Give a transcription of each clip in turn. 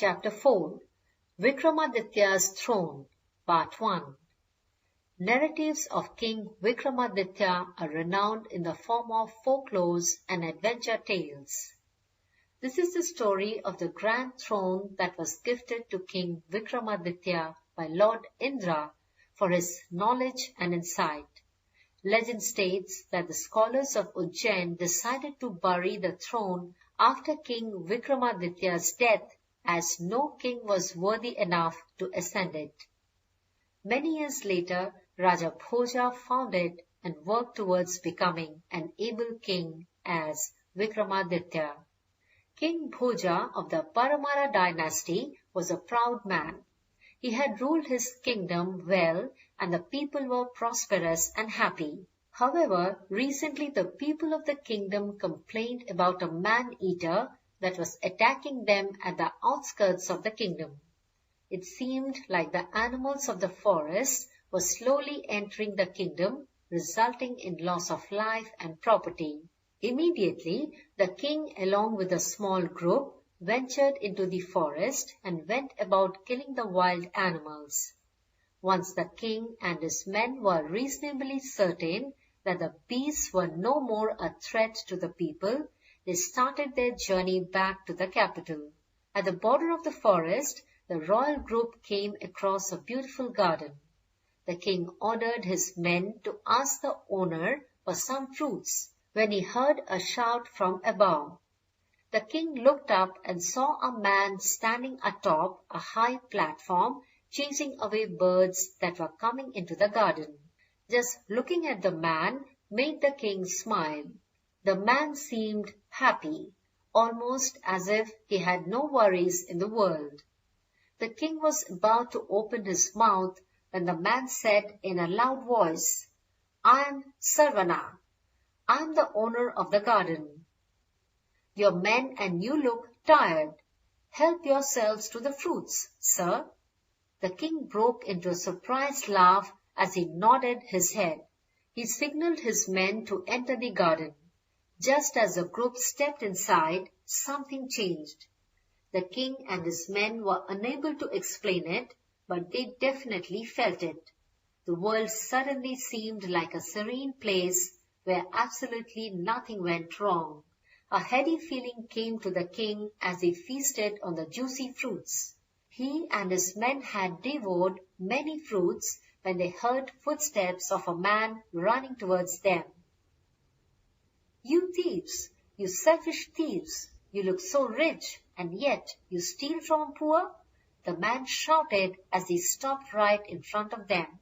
Chapter 4 Vikramaditya'S Throne Part 1 Narratives of King Vikramaditya are renowned in the form of folklores and adventure tales. This is the story of the grand throne that was gifted to King Vikramaditya by Lord Indra for his knowledge and insight. Legend states that the scholars of Ujjain decided to bury the throne after King Vikramaditya's death, as no king was worthy enough to ascend it. Many years later, Raja Bhoja found it and worked towards becoming an able king as Vikramaditya. King Bhoja of the Paramara dynasty was a proud man. He had ruled his kingdom well and the people were prosperous and happy. However, recently the people of the kingdom complained about a man-eater that was attacking them at the outskirts of the kingdom. It seemed like the animals of the forest were slowly entering the kingdom, resulting in loss of life and property. Immediately, the king, along with a small group, ventured into the forest and went about killing the wild animals. Once the king and his men were reasonably certain that the beasts were no more a threat to the people, they started their journey back to the capital. At the border of the forest, the royal group came across a beautiful garden. The king ordered his men to ask the owner for some fruits when he heard a shout from above. The king looked up and saw a man standing atop a high platform, chasing away birds that were coming into the garden. Just looking at the man made the king smile. The man seemed happy, almost as if he had no worries in the world. The king was about to open his mouth when the man said in a loud voice, "I am Sarvana. I am the owner of the garden. Your men and you look tired. Help yourselves to the fruits, sir." The king broke into a surprised laugh as he nodded his head. He signaled his men to enter the garden. Just as the group stepped inside, something changed. The king and his men were unable to explain it, but they definitely felt it. The world suddenly seemed like a serene place where absolutely nothing went wrong. A heady feeling came to the king as he feasted on the juicy fruits. He and his men had devoured many fruits when they heard footsteps of a man running towards them. "You thieves, you selfish thieves, you look so rich and yet you steal from poor?" the man shouted as he stopped right in front of them.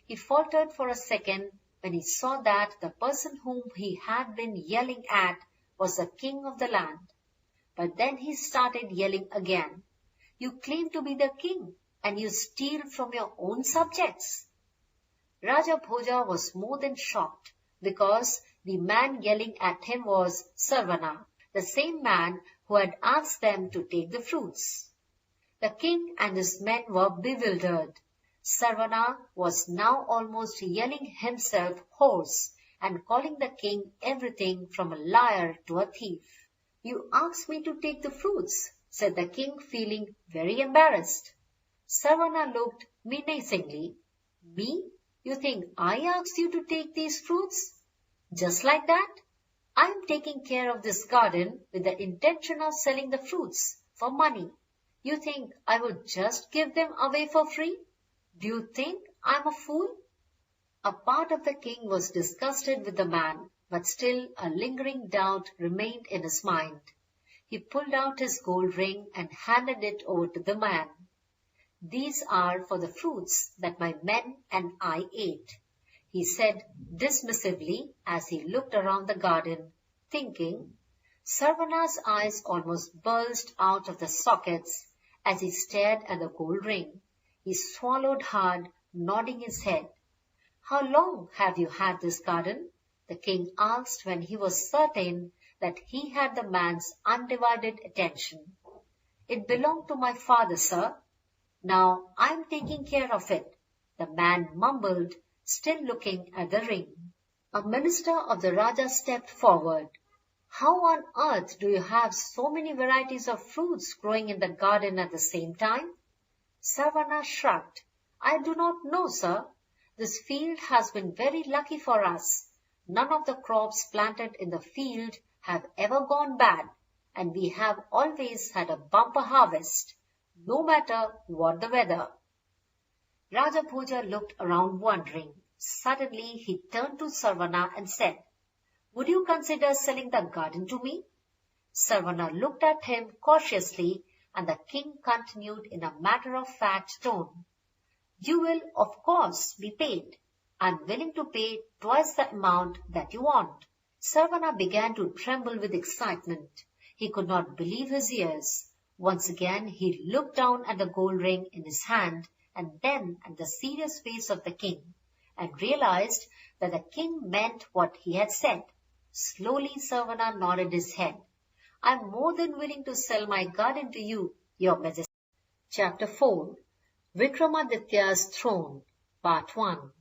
He faltered for a second when he saw that the person whom he had been yelling at was the king of the land. But then he started yelling again. "You claim to be the king and you steal from your own subjects." Raja Bhoja was more than shocked because the man yelling at him was Sarvana, the same man who had asked them to take the fruits. The king and his men were bewildered. Sarvana was now almost yelling himself hoarse and calling the king everything from a liar to a thief. "You asked me to take the fruits," said the king, feeling very embarrassed. Sarvana looked menacingly. "Me? You think I asked you to take these fruits? Just like that? I am taking care of this garden with the intention of selling the fruits for money. You think I would just give them away for free? Do you think I am a fool?" A part of the king was disgusted with the man, but still a lingering doubt remained in his mind. He pulled out his gold ring and handed it over to the man. "These are for the fruits that my men and I ate," he said dismissively as he looked around the garden, thinking. Sarvana's eyes almost bulged out of the sockets as he stared at the gold ring. He swallowed hard, nodding his head. "How long have you had this garden?" the king asked when he was certain that he had the man's undivided attention. "It belonged to my father, sir. Now I am taking care of it," the man mumbled, still looking at the ring. A minister of the Raja stepped forward. How on earth do you have so many varieties of fruits growing in the garden at the same time? Sarvana shrugged. I do not know, sir. This field has been very lucky for us. None of the crops planted in the field have ever gone bad, and we have always had a bumper harvest, no matter what the weather. Raja Bhoja looked around wondering. Suddenly he turned to Sarvana and said, Would you consider selling the garden to me? Sarvana looked at him cautiously, and the king continued in a matter-of-fact tone. You will, of course, be paid. I am willing to pay twice the amount that you want. Sarvana began to tremble with excitement. He could not believe his ears. Once again he looked down at the gold ring in his hand and then at the serious face of the king, and realized that the king meant what he had said. Slowly Sarvana nodded his head. I am more than willing to sell my garden to you, Your Majesty. Chapter 4 Vikramaditya'S Throne, Part 1